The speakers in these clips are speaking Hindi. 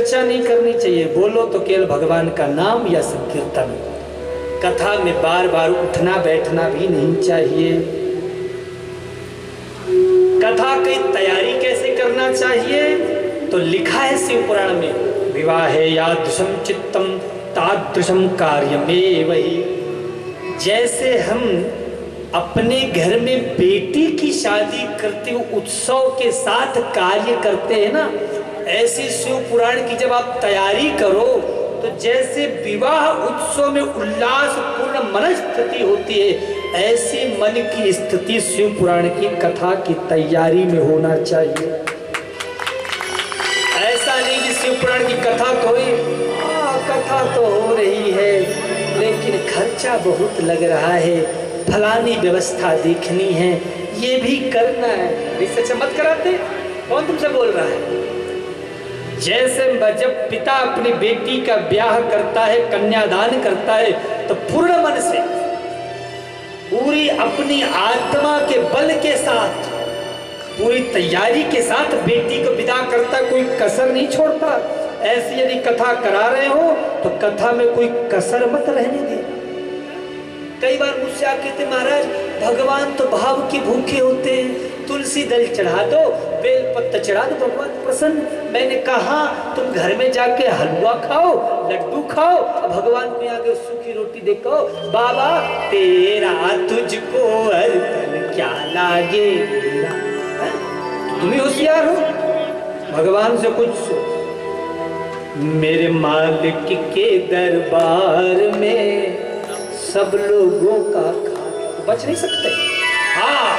चर्चा नहीं करनी चाहिए, बोलो तो केवल भगवान का नाम या संकीर्तन। कथा में बार बार उठना बैठना भी नहीं चाहिए। कथा की तैयारी कैसे करना चाहिए, तो लिखा है शिव पुराण में, विवाहे यादृशम चित्तम तादृशम कार्यमेव हि। जैसे हम अपने घर में बेटी की शादी करते हुए उत्सव के साथ कार्य करते हैं ना, ऐसी शिव पुराण की जब आप तैयारी करो तो जैसे विवाह उत्सव में उल्लासपूर्ण मन स्थिति होती है, ऐसी मन की स्थिति शिव पुराण की कथा की तैयारी में होना चाहिए। ऐसा नहीं कि शिव पुराण की कथा कोई कथा तो हो रही है लेकिन खर्चा बहुत लग रहा है, फलानी व्यवस्था देखनी है, ये भी करना है, इससे मत कराते। कौन तुमसे बोल रहा है? जैसे जब पिता अपनी बेटी का ब्याह करता है, कन्यादान करता है, तो पूर्ण मन से पूरी अपनी आत्मा के बल के साथ पूरी तैयारी के साथ बेटी को विदा करता, कोई कसर नहीं छोड़ता। ऐसी यदि कथा करा रहे हो तो कथा में कोई कसर मत रहने दे। कई बार मुझसे आके थे, महाराज भगवान तो भाव के भूखे होते हैं, तुलसी दल चढ़ा दो, बेल पत्ता चढ़ा दो, भगवान प्रसन्न। मैंने कहा तुम घर में जाके हलवा खाओ, लड्डू खाओ, भगवान में आगे सूखी रोटी देखो, बाबा तेरा तुझको अर्पण क्या लागे। तुम ही होशियार हो, भगवान से कुछ मेरे मालिक के दरबार में सब लोगों का बच नहीं सकते। हाँ,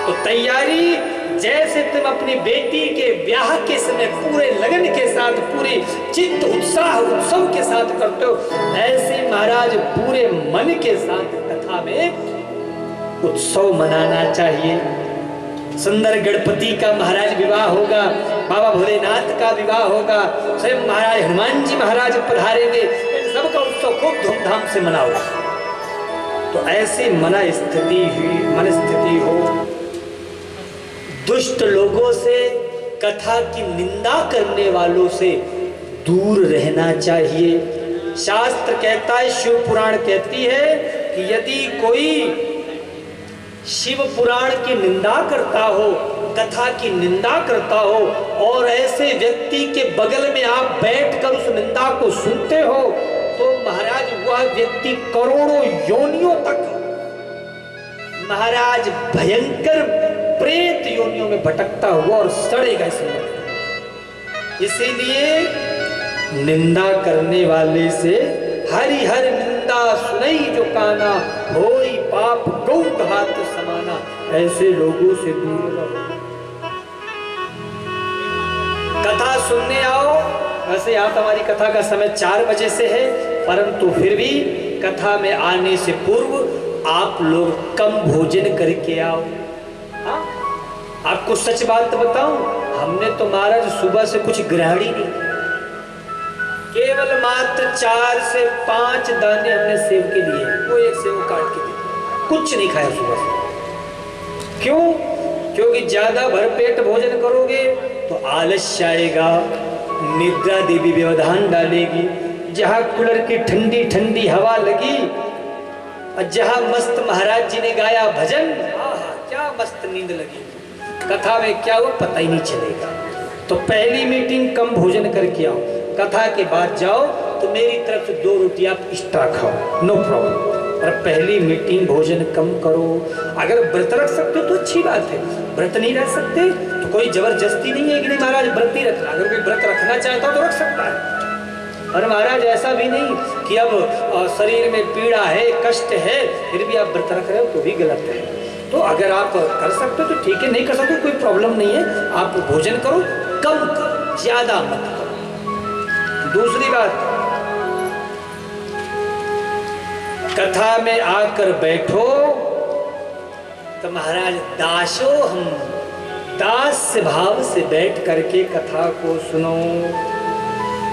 तो तैयारी जैसे तुम अपनी बेटी के ब्याह के समय पूरे लगन के साथ, पूरे चित्त उत्साह उत्सव के साथ करते हो, ऐसे महाराज पूरे मन के साथ कथा में उत्सव मनाना चाहिए। सुंदर गणपति का महाराज विवाह होगा, बाबा भोलेनाथ का विवाह होगा, स्वयं महाराज हनुमान जी महाराज पधारेंगे, इन सबका उत्सव खूब धूमधाम से मनाओ। तो ऐसी मन स्थिति हो। दुष्ट लोगों से, कथा की निंदा करने वालों से दूर रहना चाहिए। शास्त्र कहता है, शिव पुराण कहती है कि यदि कोई शिव पुराण की निंदा करता हो, कथा की निंदा करता हो, और ऐसे व्यक्ति के बगल में आप बैठकर उस निंदा को सुनते हो, तो महाराज वह व्यक्ति करोड़ों योनियों तक महाराज भयंकर प्रेत योनियों में भटकता हुआ और सड़ेगा। इसीलिए निंदा करने वाले से हरि हर निंदा सुनई जो काना, होई पाप गौ घात समाना। ऐसे लोगों से दूर रहो। कथा सुनने आओ। वैसे यहाँ हमारी कथा का समय 4 बजे से है, परंतु फिर भी कथा में आने से पूर्व आप लोग कम भोजन करके आओ। हाँ, आपको सच बात बताऊं, हमने तो महाराज सुबह से कुछ ग्रहण ही नहीं, केवल मात्र 4 से 5 दाने हमने सेव के लिए, वो एक सेव काट के दे, कुछ नहीं खाया सुबह से। क्यों? क्योंकि ज्यादा भरपेट भोजन करोगे तो आलस्य आएगा, निद्रा देवी व्यवधान डालेगी। जहां कूलर की ठंडी ठंडी हवा लगी और जहां मस्त महाराज जी ने गाया भजन, क्या मस्त नींद लगी। कथा में क्या हुआ पता ही नहीं चलेगा। तो पहली मीटिंग कम भोजन करके आओ, कथा के बाद जाओ तो मेरी तरफ से 2 रोटी आप एक्स्ट्रा खाओ, नो प्रॉब्लम। पर पहली मीटिंग भोजन कम करो। अगर व्रत रख सकते हो तो अच्छी बात है, व्रत नहीं रख सकते तो कोई जबरदस्ती नहीं है कि नहीं महाराज व्रत ही रखना। अगर कोई व्रत रखना चाहता हो तो रख सकता है, और महाराज ऐसा भी नहीं कि अब शरीर में पीड़ा है, कष्ट है, फिर भी आप व्रत रख रहे हो तो भी गलत है। तो अगर आप कर सकते हो तो ठीक है, नहीं कर सकते कोई प्रॉब्लम नहीं है, आप भोजन करो, कम करो, ज्यादा मत करो। दूसरी बात, कथा में आकर बैठो तो महाराज दासो हम, दास भाव से बैठ करके कथा को सुनो।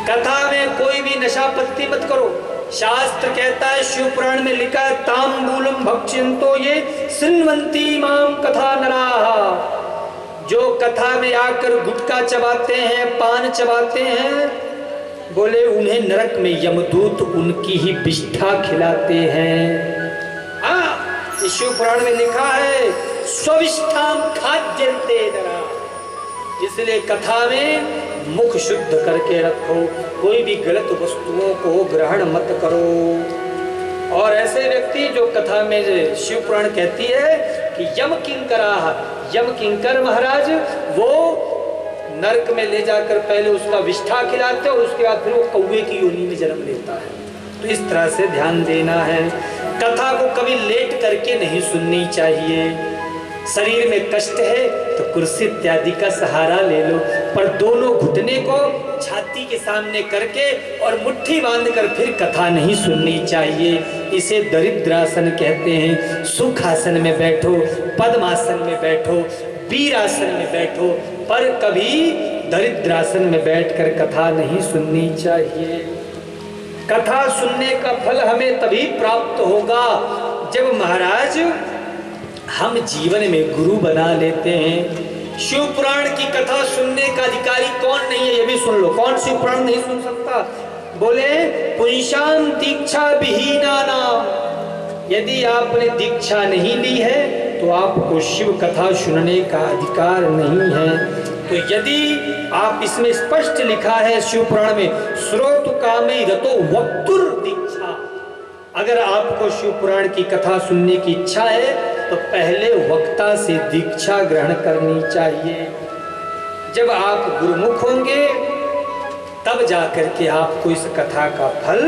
कथा में कोई भी नशा पत्ती मत करो। शास्त्र कहता है, शिव पुराण में लिखा है, तांबूलम भक्षयन्तो ये शृण्वन्ति माम कथा नराः। जो कथा में आकर गुटखा चबाते हैं, पान चबाते हैं, बोले उन्हें नरक में यमदूत उनकी ही विष्ठा खिलाते हैं। इस शिव पुराण में लिखा है स्विष्ठाम खाद्यन्ते नरा, इसलिए कथा में मुख शुद्ध करके रखो, कोई भी गलत वस्तुओं को ग्रहण मत करो। और ऐसे व्यक्ति जो कथा में शिव पुराण कहती है कि यम किंकरा, यम किंकर महाराज वो नरक में ले जाकर पहले उसका विष्ठा खिलाते और उसके बाद फिर वो कौवे की योनि में जन्म लेता है। तो इस तरह से ध्यान देना है। कथा को कभी लेट करके नहीं सुननी चाहिए। शरीर में कष्ट है तो कुर्सी इत्यादि का सहारा ले लो, पर दोनों घुटने को छाती के सामने करके और मुट्ठी बांधकर फिर कथा नहीं सुननी चाहिए। इसे दरिद्रासन कहते हैं। सुखासन में बैठो, पद्मासन में बैठो, वीरासन में बैठो, पर कभी दरिद्रासन में बैठकर कथा नहीं सुननी चाहिए। कथा सुनने का फल हमें तभी प्राप्त होगा जब महाराज हम जीवन में गुरु बना लेते हैं। शिव पुराण की कथा सुनने का अधिकारी कौन नहीं है, ये भी सुन लो। कौन शिव पुराण नहीं सुन सकता? बोले पुंसाम दीक्षा विहीना नाम, यदि आपने दीक्षा नहीं ली है तो आपको शिव कथा सुनने का अधिकार नहीं है। तो यदि आप, इसमें स्पष्ट लिखा है शिव पुराण में, श्रोतु कामे रतो वक्तुर दीक्षा, अगर आपको शिव पुराण की कथा सुनने की इच्छा है तो पहले वक्ता से दीक्षा ग्रहण करनी चाहिए। जब आप गुरुमुख होंगे तब जाकर के आपको इस कथा का फल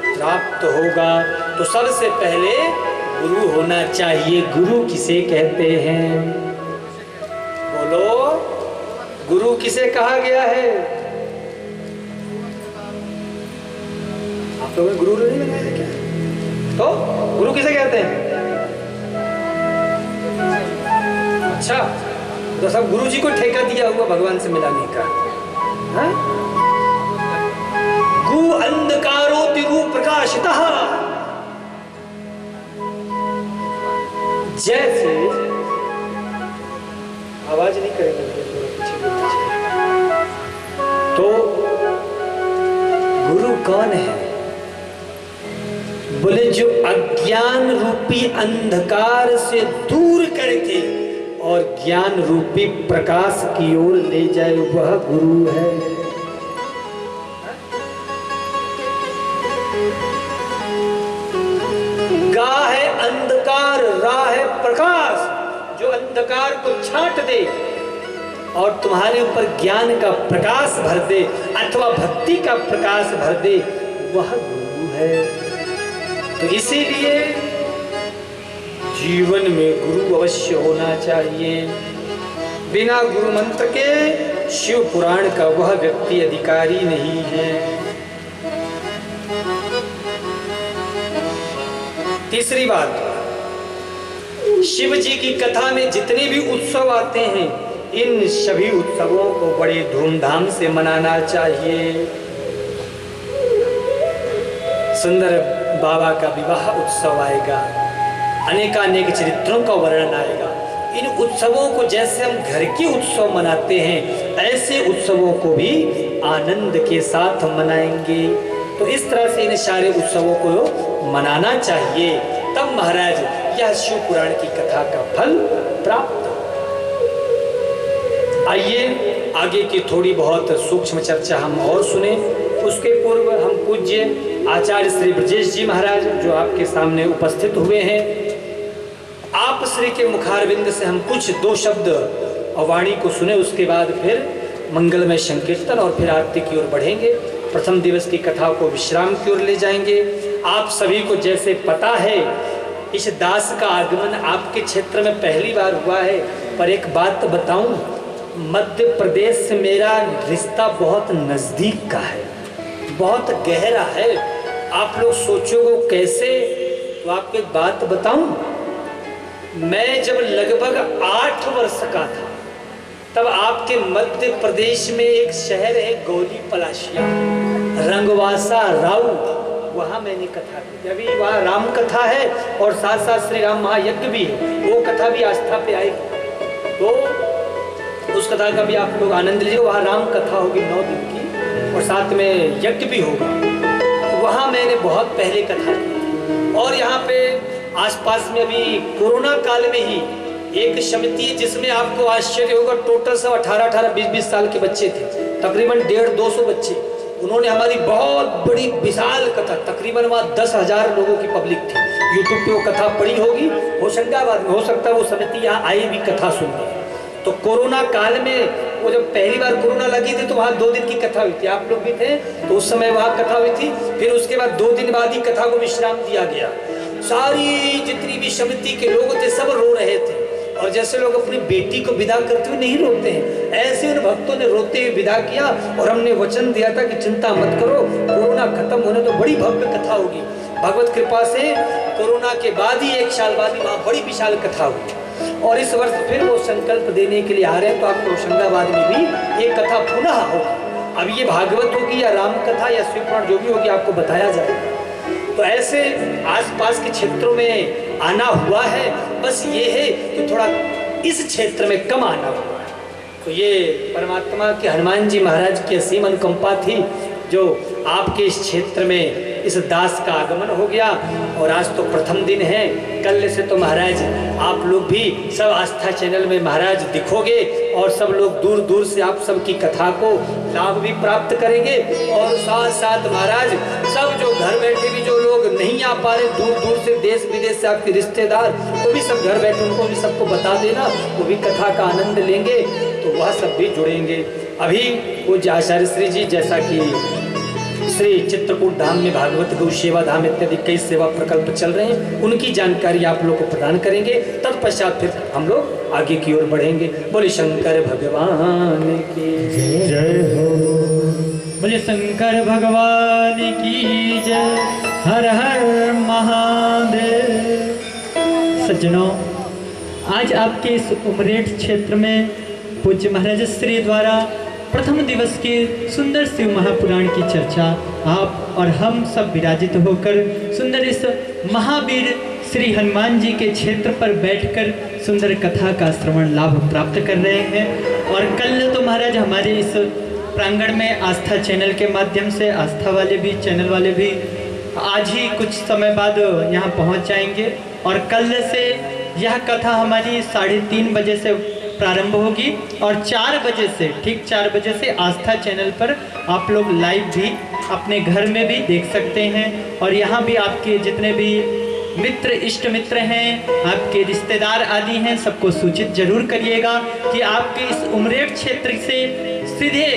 प्राप्त होगा। तो सबसे पहले गुरु होना चाहिए। गुरु किसे कहते हैं? बोलो, गुरु किसे कहा गया है? आप लोगों ने गुरु नहीं लगाया क्या? तो गुरु किसे कहते हैं? अच्छा, तो सब गुरु जी को ठेका दिया हुआ भगवान से मिलाने का। गु अंधकारो तिरु प्रकाशितः, जैसे आवाज नहीं करेंगे तो गुरु कौन है? बोले जो अज्ञान रूपी अंधकार से दूर करके और ज्ञान रूपी प्रकाश की ओर ले जाए वह गुरु है। गा है अंधकार, रा है प्रकाश, जो अंधकार को छांट दे और तुम्हारे ऊपर ज्ञान का प्रकाश भर दे अथवा भक्ति का प्रकाश भर दे, वह गुरु है। तो इसीलिए जीवन में गुरु अवश्य होना चाहिए। बिना गुरु मंत्र के शिव पुराण का वह व्यक्ति अधिकारी नहीं है। तीसरी बात, शिव जी की कथा में जितने भी उत्सव आते हैं, इन सभी उत्सवों को बड़े धूमधाम से मनाना चाहिए। सुंदर बाबा का विवाह उत्सव आएगा, अनेकानेक चरित्रों का वर्णन आएगा। इन उत्सवों को जैसे हम घर के उत्सव मनाते हैं, ऐसे उत्सवों को भी आनंद के साथ मनाएंगे। तो इस तरह से इन सारे उत्सवों को मनाना चाहिए, तब महाराज यह शिव पुराण की कथा का फल प्राप्त। आइए आगे की थोड़ी बहुत सूक्ष्म चर्चा हम और सुने। उसके पूर्व हम पूज्य आचार्य श्री ब्रजेश जी महाराज जो आपके सामने उपस्थित हुए हैं, आप श्री के मुखारविंद से हम कुछ दो शब्द वाणी को सुने। उसके बाद फिर मंगलमय संकीर्तन और फिर आरती की ओर बढ़ेंगे। प्रथम दिवस की कथा को विश्राम की ओर ले जाएंगे। आप सभी को जैसे पता है, इस दास का आगमन आपके क्षेत्र में पहली बार हुआ है। पर एक बात बताऊं, मध्य प्रदेश से मेरा रिश्ता बहुत नज़दीक का है, बहुत गहरा है। आप लोग सोचोगे कैसे? तो आपको एक बात बताऊं, मैं जब लगभग 8 वर्ष का था तब आपके मध्य प्रदेश में एक शहर है गौली पलाशिया, रंगवासा राव, वहाँ मैंने कथा की। अभी वहाँ राम कथा है और साथ साथ श्री राम महायज्ञ भी है, वो कथा भी आस्था पे आएगी। तो उस कथा का भी आप लोग आनंद लीजिए। वहाँ राम कथा होगी 9 दिन की। और साथ में यज्ञ भी होगा। वहाँ मैंने बहुत पहले कथा की और यहाँ पे आसपास में अभी कोरोना काल में ही एक समिति है जिसमें आपको आश्चर्य होगा, टोटल सब 18-18, 20-20 साल के बच्चे थे, तकरीबन 150-200 बच्चे। उन्होंने हमारी बहुत बड़ी विशाल कथा, तकरीबन वहाँ 10,000 लोगों की पब्लिक थी। यूट्यूब पे वो कथा पड़ी होगी, होशंगाबाद में, हो सकता है वो समिति यहाँ आई भी कथा सुनने। तो कोरोना काल में वो जब पहली बार कोरोना लगी थी तो वहाँ 2 दिन की कथा हुई थी, आप लोग भी थे तो उस समय वहाँ कथा हुई थी। फिर उसके बाद 2 दिन बाद ही कथा को विश्राम दिया गया। सारी जितनी भी समिति के लोग थे सब रो रहे थे, और जैसे लोग अपनी बेटी को विदा करते हुए नहीं रोते हैं, ऐसे उन भक्तों ने रोते हुए विदा किया। और हमने वचन दिया था कि चिंता मत करो, कोरोना खत्म होने तो बड़ी भव्य कथा होगी। भगवत कृपा से कोरोना के बाद ही 1 साल बाद ही वहाँ बड़ी विशाल कथा हुई। और इस वर्ष फिर वो संकल्प देने के लिए आ रहे हैं, तो आपको होशंगाबाद में भी एक कथा पुनः होगी। अब ये भागवत होगी या राम कथा या शिव पुराण जो भी होगी आपको बताया जाएगा। तो ऐसे आसपास के क्षेत्रों में आना हुआ है, बस ये है कि थोड़ा इस क्षेत्र में कम आना हुआ है। तो ये परमात्मा के हनुमान जी महाराज की असीम अनुकंपा थी जो आपके इस क्षेत्र में इस दास का आगमन हो गया। और आज तो प्रथम दिन है, कल से तो महाराज आप लोग भी सब आस्था चैनल में महाराज दिखोगे और सब लोग दूर दूर से आप सबकी कथा को लाभ भी प्राप्त करेंगे। और साथ साथ महाराज सब जो घर बैठे भी जो लोग नहीं आ पा रहे दूर दूर से, देश विदेश से आपके रिश्तेदार, वो भी सब घर बैठे उनको भी सबको बता देना, वो भी कथा का आनंद लेंगे, तो वह सब भी जुड़ेंगे। अभी पूज्य आचार्य श्री जी जैसा कि श्री चित्रकूट धाम में भागवत गौ सेवा धाम इत्यादि कई सेवा प्रकल्प चल रहे हैं, उनकी जानकारी आप लोग को प्रदान करेंगे। तत्पश्चात फिर हम लोग आगे की ओर बढ़ेंगे। बोले शंकर भगवान की जय हो, बोले शंकर भगवान की जय। हर हर महादेव। सज्जनों, आज आपके इस उमरेठ क्षेत्र में पूज्य महाराज श्री द्वारा प्रथम दिवस के सुंदर शिव महापुराण की चर्चा आप और हम सब विराजित होकर सुंदर इस महावीर श्री हनुमान जी के क्षेत्र पर बैठकर सुंदर कथा का श्रवण लाभ प्राप्त कर रहे हैं। और कल तो महाराज हमारे इस प्रांगण में आस्था चैनल के माध्यम से, आस्था वाले भी चैनल वाले भी आज ही कुछ समय बाद यहाँ पहुँच जाएंगे। और कल से यह कथा हमारी 3:30 बजे से प्रारंभ होगी और 4 बजे से, ठीक 4 बजे से आस्था चैनल पर आप लोग लाइव भी अपने घर में भी देख सकते हैं। और यहाँ भी आपके जितने भी मित्र, इष्ट मित्र हैं, आपके रिश्तेदार आदि हैं, सबको सूचित जरूर करिएगा कि आपके इस उमरेठ क्षेत्र से सीधे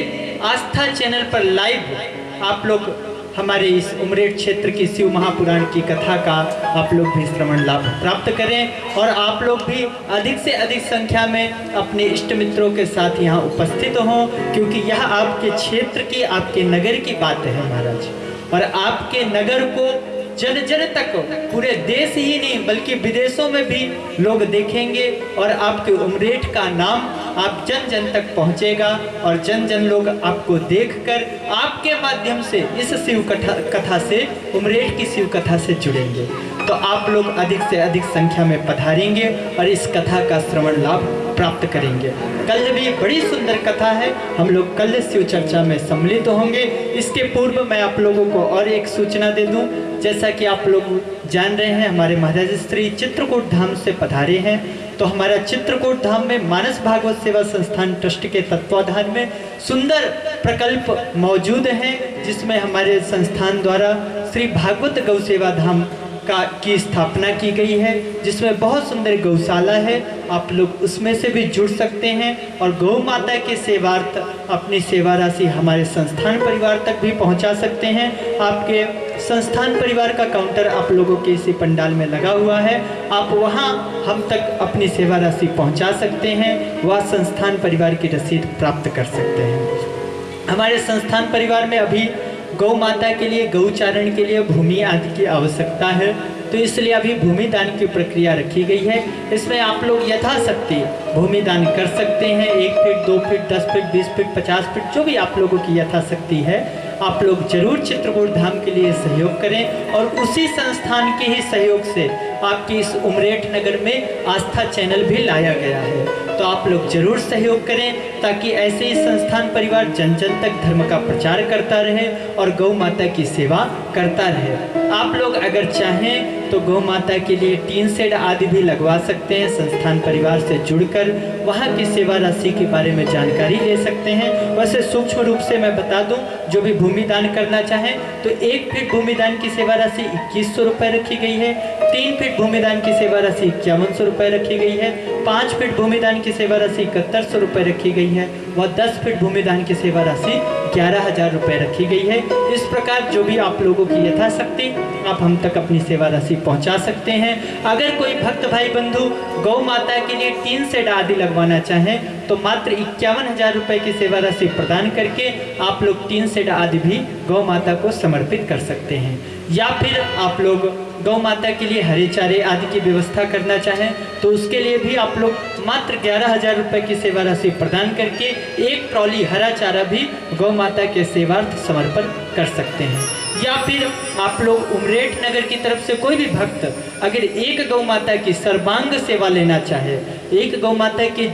आस्था चैनल पर लाइव आप लोग हमारे इस उमरेठ क्षेत्र की शिव महापुराण की कथा का आप लोग भी श्रवण लाभ प्राप्त करें। और आप लोग भी अधिक से अधिक संख्या में अपने इष्ट मित्रों के साथ यहाँ उपस्थित हों, क्योंकि यह आपके क्षेत्र की, आपके नगर की बात है महाराज। और आपके नगर को जन जन तक, पूरे देश ही नहीं बल्कि विदेशों में भी लोग देखेंगे और आपके उमरेठ का नाम आप जन जन तक पहुंचेगा। और जन जन लोग आपको देखकर आपके माध्यम से इस शिव कथा से, उमरेठ की शिव कथा से जुड़ेंगे। तो आप लोग अधिक से अधिक संख्या में पधारेंगे और इस कथा का श्रवण लाभ प्राप्त करेंगे। कल भी बड़ी सुंदर कथा है, हम लोग कल शिव चर्चा में सम्मिलित होंगे। इसके पूर्व मैं आप लोगों को और एक सूचना दे दूं, जैसा कि आप लोग जान रहे हैं हमारे महाराज श्री चित्रकूट धाम से पधारे हैं। तो हमारा चित्रकूट धाम में मानस भागवत सेवा संस्थान ट्रस्ट के तत्वाधान में सुंदर प्रकल्प मौजूद हैं, जिसमें हमारे संस्थान द्वारा श्री भागवत गौ सेवा धाम की स्थापना की गई है, जिसमें बहुत सुंदर गौशाला है। आप लोग उसमें से भी जुड़ सकते हैं और गौ माता के सेवार्थ अपनी सेवा राशि हमारे संस्थान परिवार तक भी पहुंचा सकते हैं। आपके संस्थान परिवार का काउंटर आप लोगों के इसी पंडाल में लगा हुआ है, आप वहां हम तक अपनी सेवा राशि पहुंचा सकते हैं, वह संस्थान परिवार की रसीद प्राप्त कर सकते हैं। हमारे संस्थान परिवार में अभी गौ माता के लिए, गौचारण के लिए भूमि आदि की आवश्यकता है, तो इसलिए अभी भूमि दान की प्रक्रिया रखी गई है। इसमें आप लोग यथाशक्ति भूमि दान कर सकते हैं। 1 feet, 2 feet, 10 feet, 20 feet, 50 feet, जो भी आप लोगों की यथाशक्ति है, आप लोग जरूर चित्रकूट धाम के लिए सहयोग करें। और उसी संस्थान के ही सहयोग से आपके इस उमरेठ नगर में आस्था चैनल भी लाया गया है। तो आप लोग जरूर सहयोग करें ताकि ऐसे ही संस्थान परिवार जन जन तक धर्म का प्रचार करता रहे और गौ माता की सेवा करता रहे। आप लोग अगर चाहें तो गौ माता के लिए टीन शेड आदि भी लगवा सकते हैं। संस्थान परिवार से जुड़कर वहाँ की सेवा राशि के बारे में जानकारी ले सकते हैं। वैसे सूक्ष्म रूप से मैं बता दूं, जो भी भूमि दान करना चाहें तो 1 फीट भूमि दान की सेवा राशि 2100 रुपये रखी गई है। 3 फीट भूमि दान की सेवा राशि 5100 रुपये रखी गई है। 5 फीट भूमि दान की सेवा राशि 7100 रुपये रखी गई है। व 10 फीट भूमि दान की सेवा राशि 11,000 रुपये रखी गई है। इस प्रकार जो भी आप लोगों की यथाशक्ति आप हम तक अपनी सेवा राशि पहुंचा सकते हैं। अगर कोई भक्त भाई बंधु गौ माता के लिए टीन शेड आदि लगवाना चाहें तो मात्र 51,000 रुपये की सेवा राशि प्रदान करके आप लोग टीन शेड आदि भी गौ माता को समर्पित कर सकते हैं। या फिर आप लोग गौ माता के लिए हरे चारे आदि की व्यवस्था करना चाहें तो उसके लिए भी आप लोग मात्र 11,000 रुपये की सेवा राशि प्रदान करके 1 ट्रॉली हरा चारा भी गौ माता के सेवार्थ समर्पण कर सकते हैं। या फिर आप लोग उमरेठ नगर की तरफ से कोई भी भक्त अगर एक गौ माता की सर्वांग सेवा लेना चाहे, एक गौ माता की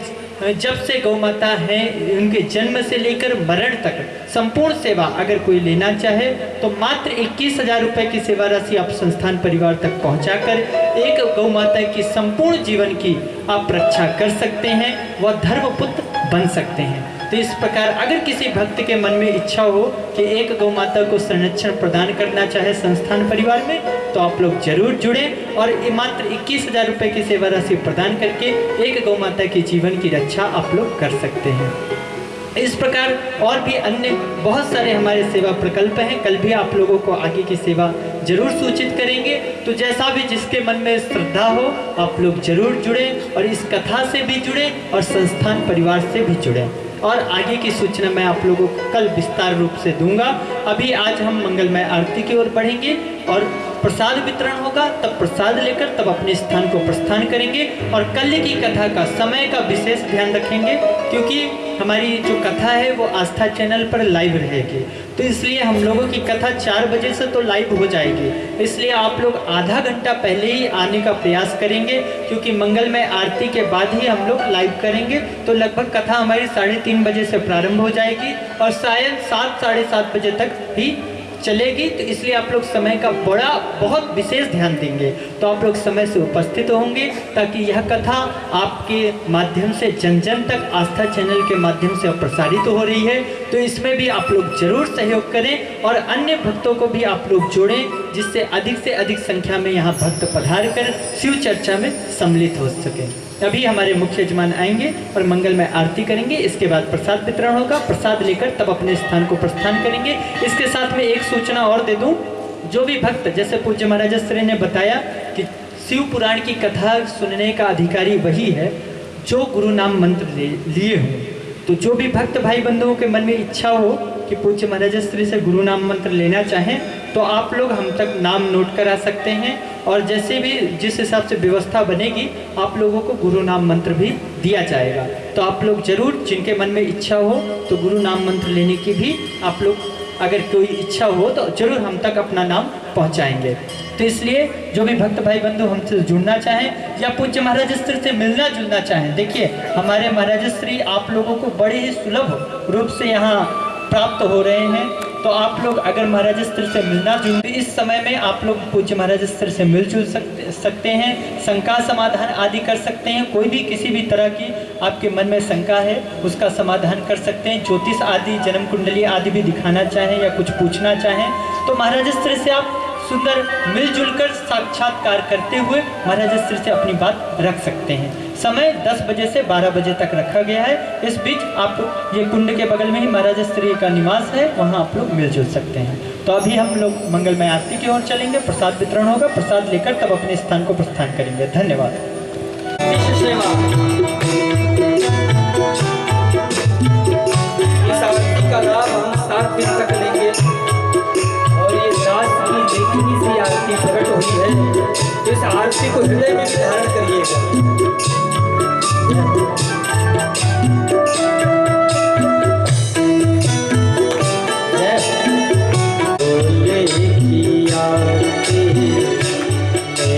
जब से गौ माता है उनके जन्म से लेकर मरण तक संपूर्ण सेवा अगर कोई लेना चाहे तो मात्र 21,000 रुपये की सेवा राशि आप संस्थान परिवार तक पहुंचाकर एक गौ माता की संपूर्ण जीवन की आप रक्षा कर सकते हैं, वह धर्मपुत्र बन सकते हैं। तो इस प्रकार अगर किसी भक्त के मन में इच्छा हो कि एक गौ माता को संरक्षण प्रदान करना चाहे संस्थान परिवार में तो आप लोग जरूर जुड़ें और मात्र 21,000 रुपये की सेवा राशि प्रदान करके एक गौ माता के जीवन की रक्षा आप लोग कर सकते हैं। इस प्रकार और भी अन्य बहुत सारे हमारे सेवा प्रकल्प हैं। कल भी आप लोगों को आगे की सेवा जरूर सूचित करेंगे। तो जैसा भी जिसके मन में श्रद्धा हो आप लोग जरूर जुड़ें और इस कथा से भी जुड़ें और संस्थान परिवार से भी जुड़ें। और आगे की सूचना मैं आप लोगों को कल विस्तार रूप से दूंगा। अभी आज हम मंगलमय आरती की ओर बढ़ेंगे और प्रसाद वितरण होगा, तब प्रसाद लेकर तब अपने स्थान को प्रस्थान करेंगे। और कल की कथा का समय का विशेष ध्यान रखेंगे क्योंकि हमारी जो कथा है वो आस्था चैनल पर लाइव रहेगी। तो इसलिए हम लोगों की कथा 4 बजे से तो लाइव हो जाएगी, इसलिए आप लोग आधा घंटा पहले ही आने का प्रयास करेंगे क्योंकि मंगलमय आरती के बाद ही हम लोग लाइव करेंगे। तो लगभग कथा हमारी 3:30 बजे से प्रारंभ हो जाएगी और शायद 7 साढ़े 7 बजे तक भी चलेगी। तो इसलिए आप लोग समय का बहुत विशेष ध्यान देंगे। तो आप लोग समय से उपस्थित होंगे ताकि यह कथा आपके माध्यम से जन जन तक आस्था चैनल के माध्यम से प्रसारित हो रही है। तो इसमें भी आप लोग जरूर सहयोग करें और अन्य भक्तों को भी आप लोग जोड़ें जिससे अधिक संख्या में यहाँ भक्त पधार कर शिव चर्चा में सम्मिलित हो सके। अभी हमारे मुख्य यजमान आएंगे और मंगलमय आरती करेंगे। इसके बाद प्रसाद वितरण होगा। प्रसाद लेकर तब अपने स्थान को प्रस्थान करेंगे। इसके साथ में एक सूचना और दे दूं, जो भी भक्त जैसे पूज्य महाराज श्री ने बताया कि शिव पुराण की कथा सुनने का अधिकारी वही है जो गुरु नाम मंत्र लिए हों। तो जो भी भक्त भाई बंधुओं के मन में इच्छा हो कि पूज्य महाराज श्री से गुरु नाम मंत्र लेना चाहें तो आप लोग हम तक नाम नोट करा सकते हैं और जैसे भी जिस हिसाब से व्यवस्था बनेगी आप लोगों को गुरु नाम मंत्र भी दिया जाएगा। तो आप लोग जरूर जिनके मन में इच्छा हो तो गुरु नाम मंत्र लेने की भी आप लोग अगर कोई इच्छा हो तो जरूर हम तक अपना नाम पहुंचाएंगे। तो इसलिए जो भी भक्त भाई बंधु हमसे जुड़ना चाहें या पूज्य महाराज श्री से मिलना जुलना चाहें, देखिए हमारे महाराज श्री आप लोगों को बड़े ही सुलभ रूप से यहाँ प्राप्त हो रहे हैं। तो आप लोग अगर महाराज स्त्री से मिलना जुलना इस समय में आप लोग पूज्य महाराज स्त्री से मिलजुल सकते हैं, शंका समाधान आदि कर सकते हैं। कोई भी किसी भी तरह की आपके मन में शंका है उसका समाधान कर सकते हैं। ज्योतिष आदि जन्म कुंडली आदि भी दिखाना चाहें या कुछ पूछना चाहें तो महाराज स्त्री से आप सुंदर मिलजुल कर साक्षात्कार करते हुए महाराज स्त्री से अपनी बात रख सकते हैं। समय 10 बजे से 12 बजे तक रखा गया है। इस बीच आप ये कुंड के बगल में ही महाराज स्त्री का निवास है, वहाँ आप लोग मिलजुल सकते हैं। तो अभी हम लोग मंगलमय आरती की ओर चलेंगे। प्रसाद वितरण होगा। प्रसाद लेकर तब अपने स्थान को प्रस्थान करेंगे। धन्यवाद। इस आरती का लाभ हम 7 दिन तक लेंगे और ये दास की लेखनी से आरती प्रकट हुई है। इस आरती को हृदय में धारण करिएगा।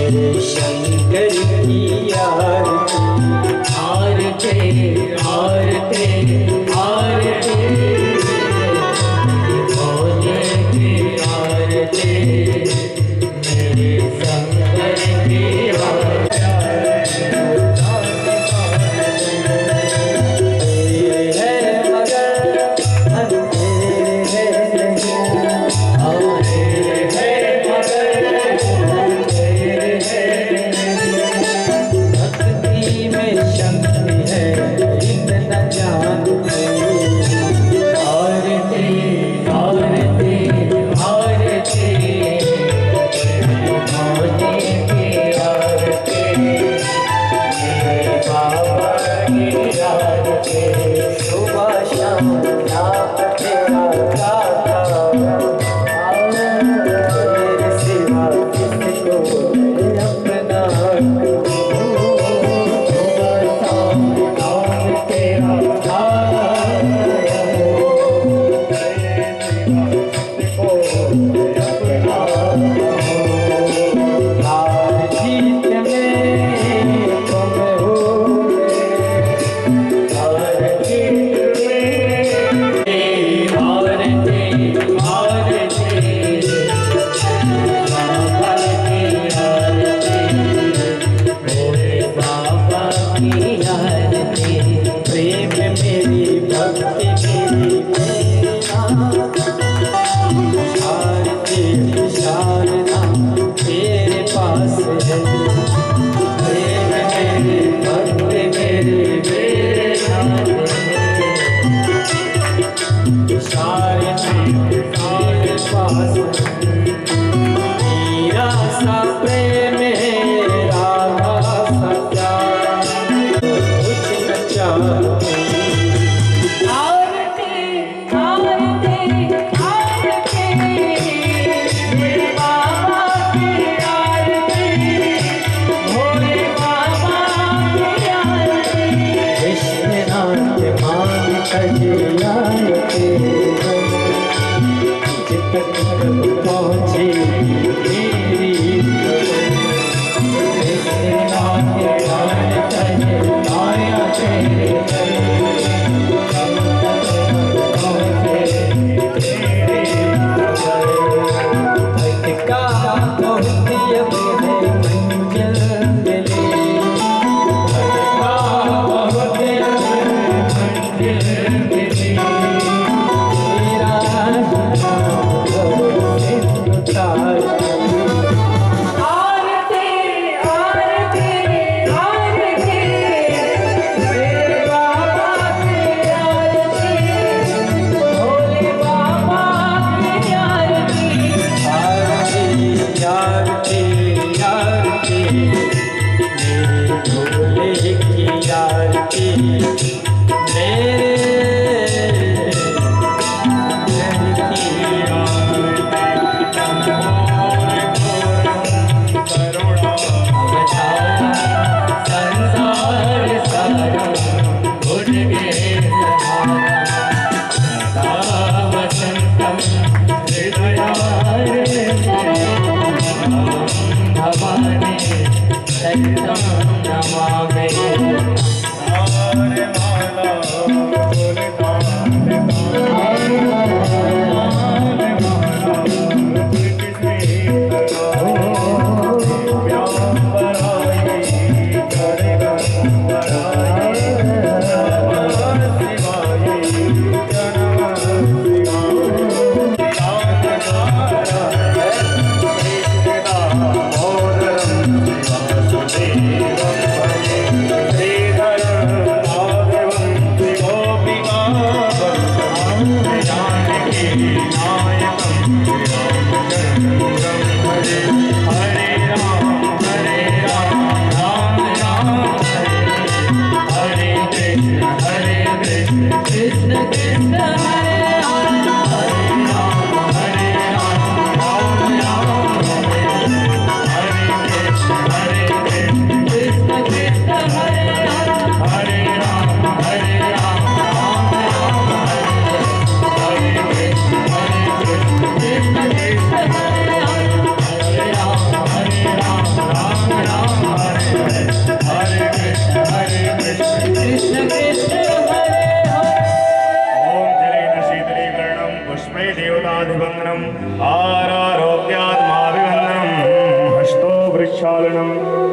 मेरे मीरा सा प्रेम है राधा सा प्यार कुछ न चाहती पहुंची मेरी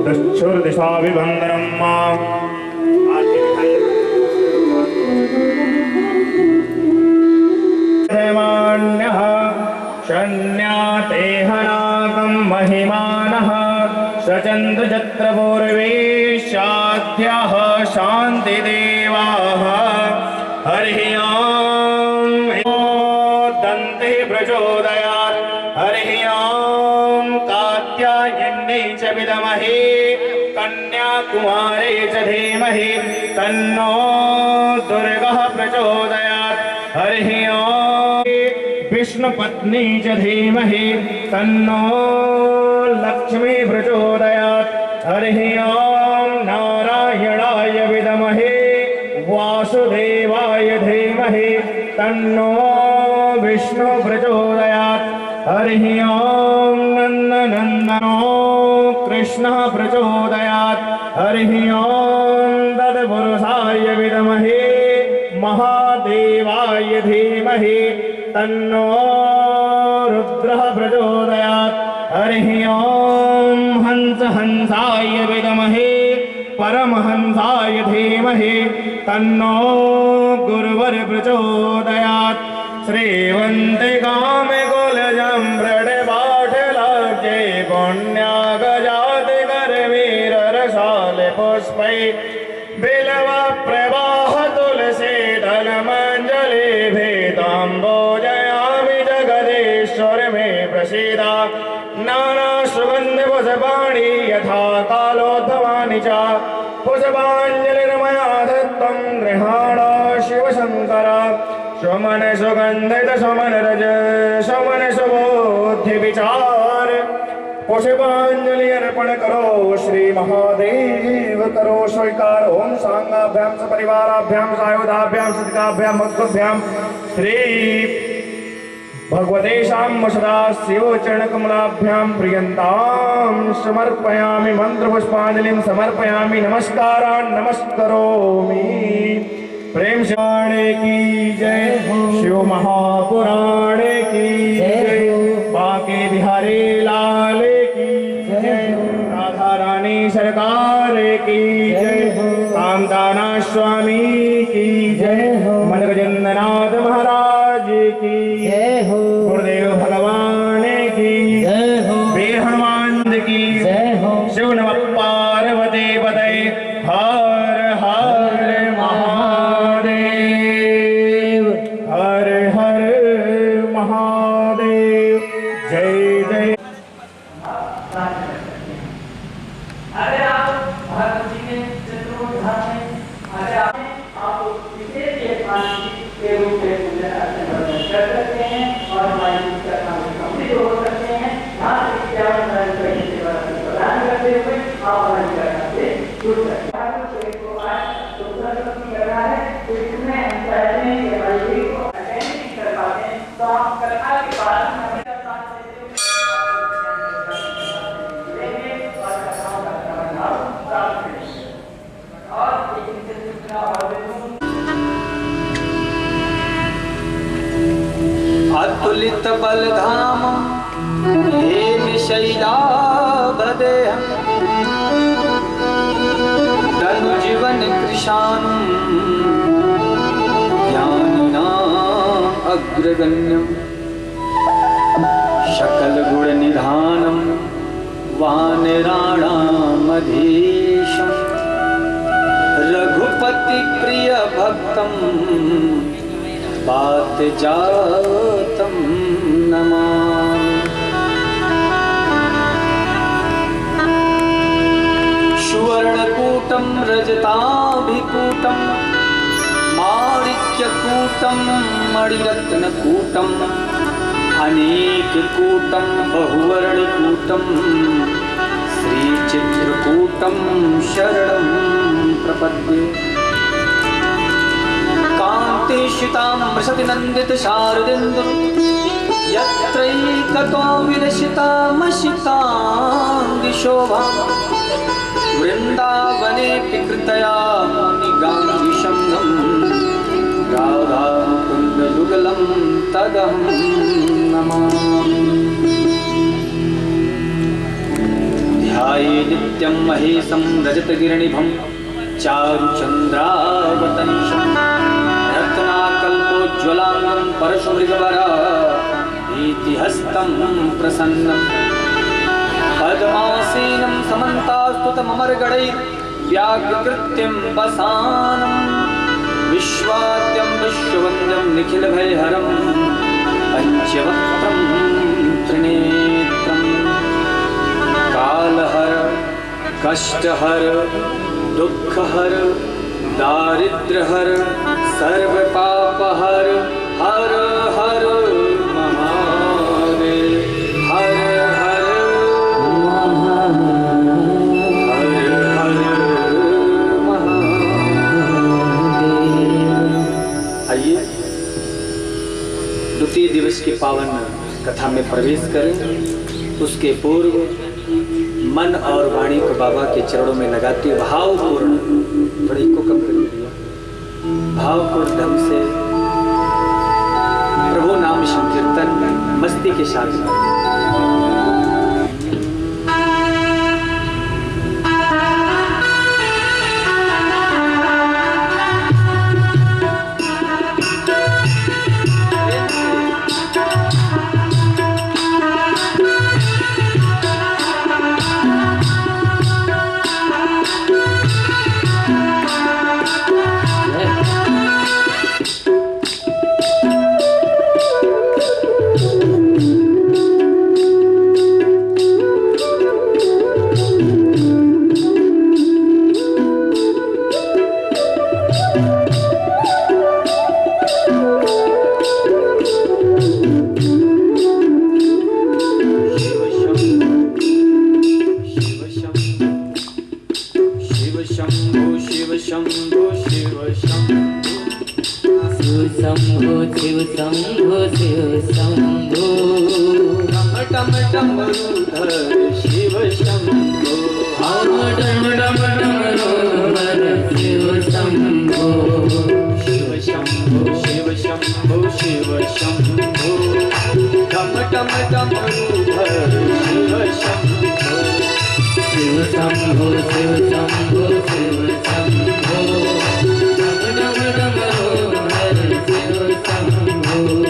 दच्छुर्दिशाभिवन्दनं माम् हेमान्यः शन्यातेहनाकं महिमानः सचन्द्रचत्रपूर्वेशाद्यः शान्तिदेवाः हरिः ॐ दन्ते प्रचोदयात् हरिः ॐ कात्यायन्यै च विद्महे कन्याकुमारी च धीमहि तन्नो दुर्गः प्रचोदयात् हरिः ॐ विष्णुपत्नी च धीमहि तन्नो लक्ष्मी प्रचोदयात् हरिः ॐ नारायणाय विद्महे वासुदेवाय धीमहि तन्नो विष्णु प्रचोदयात् हरिः ॐ नन्दनन्दनो कृष्णः प्रचोदयात् हरिः ॐ तत्पुरुषाय विद्महे महादेवाय धीमहि तन्नो रुद्रः प्रचोदयात् हरिः ॐ हंसाय विद्महे परमहंसाय धीमहि तन्नो गुरुवर प्रचोदयात् श्रीवन्तिकामे कुलजं व्रणपाठलाब्जे पुण्यागजाति करवीररसाले पुष्पै बिल्वप्रवाह तुलसी दलमञ्जलिभिः ताम्बोजयामि जगदीश्वरमे प्रसीद नानासुगन्धपुष्पाणि यथा कालोद्भवानि च पुष्पाञ्जलिर्मया दत्तं गृहाण शिवशङ्कर सुमन सुगन्धित सुमन रज सुमन सुबोधि विचार पुष्पांजलि अर्पण करो श्री महादेव करो स्वीकार ओम सांगाभ्याम सपरिवाराभ्याम सायुधाभ्याम सदकाभ्याम मग्गभ्याम श्री भगवते शाम सदा शिव चरण कमलाभ्याम प्रियंताम समर्पयामि मंत्र पुष्पांजलिं समर्पयामि नमस्कारान् नमस्करोमि प्रेम शाणे की जय शिव महापुराणे की जय बांके बिहारी लाल की जय राधा रानी सरकार की जय कामदाना स्वामी की जय मनगजेंद्रनाथ महाराज की जय गुरुदेव भगवान की जय वीर हनुमान की जय शिव नमः पार्वती पते हर हर महादेव हर हर महादेव जय जय अगर आप भगवान जी के चतुर्धाम में अगर आप इसे के रूप में पूजा अर्चना कर सकते हैं और हमारी पूजा कंप्लीट हो सकते हैं। यहाँ से इक्यावन सेवा प्रदान करते हुए आप हमारी करना से जुड़ सकते हैं। को आज कर रहा है तो इसमें हम चाहते हैं कि हमारी को अटेंड नहीं कर पाते हैं तो आप कथा के बाद हमें साथ लेंगे और कथाओं का प्रभाव प्राप्त करेंगे और एक सूचना और अतुलित बलधाम हे निशैलाभदेहम् तनुजीवन कृशानं ज्ञानिनाम् अग्रगण्यं सकलगुणनिधानं वानराणामधीशं रघुपतिप्रियभक्तं पारिजातं नमामि। सुवर्णकूटं रजताभिकूटं माणिक्यकूटं मणिरत्नकूटम् अनेककूटं बहुवर्णकूटं श्रीचित्रकूटं शरणं प्रपद्ये। कान्तिश्रितामृषतिनन्दित शारदेन्दुं यत्रैकतो विलसितामशिताङ्गिशोभा वृन्दावनेऽपि कृतया निगाङ्गिशब्दं राधामुकुन्दयुगलं तदहं नमामि। ध्याये नित्यं महेशं रजतगिरिनिभं चारुचन्द्रावतंशं रत्नाकल्पोज्ज्वलाङ्गं परशुमृगवरा इतिहस्तं प्रसन्नं पद्मासीनं समन्तास्तुतममरगणैर्व्याघ्रकृत्यं वसानं विश्वाद्यं विश्ववन्द्यं निखिलभयहरं पञ्चवक्त्रं त्रिनेत्रं कालहर कष्टहर दुःखहर दारिद्र्यहर सर्वपापहर हर हर महादेव हर हर महादेव। आइए द्वितीय दिवस की पावन कथा में प्रवेश करें। उसके पूर्व मन और वाणी को बाबा के चरणों में लगाते भावपूर्ण, थोड़ी को कम कर दिया, भावपूर्ण ढंग से प्रभु नाम संकीर्तन मस्ती के साथ शिव शंभो शिव शंभो डम डम डमरूधर शिव शंभो डम डम डमरूधर शिव शंभो शिव शंभो शिव शंभो शिव शंभो डम डम डमरूधर शिव शंभो शिव शंभो शिव शंभो शिव शंभो डम डम डमरूधर शिव शंभो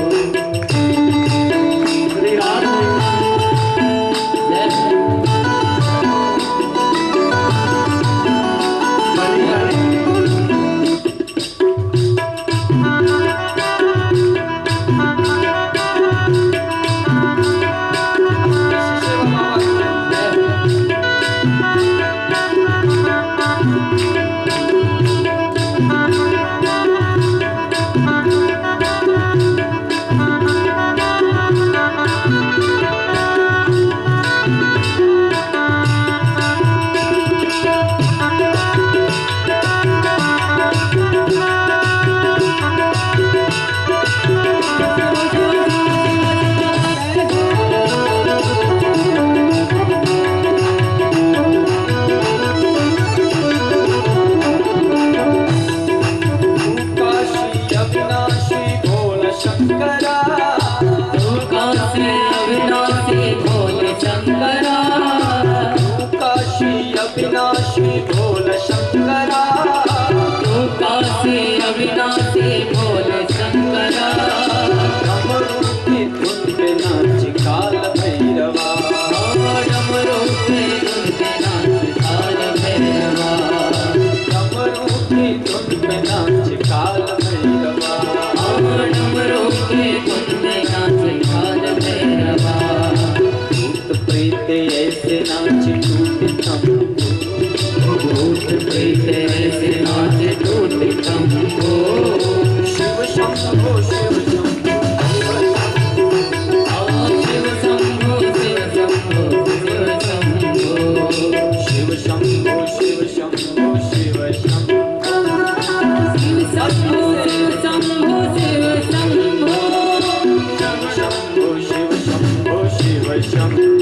अविनाशी भोल शंकरा तू काशी अविनाशी भोल शंकरा डमरू की धुन पे नाच काल भैरवा डमरू की धुन पे नाच काल भैरवा डमरू की धुन पे नाच काल भैरवा डमरू की धुन पे नाच काल भैरवा भूत प्रेत ऐसे नाच टूट भूत प्रेत ऐसे नाच टूट शंभो शिव शंभो शिव शंभो शिव शंभो शिव शंभो शिव शंभो शिव शंभो शिव शंभो शिव शंभो शिव शंभो शिव शंभो शिव शंभो शंभो शिव शंभो शिव शंभो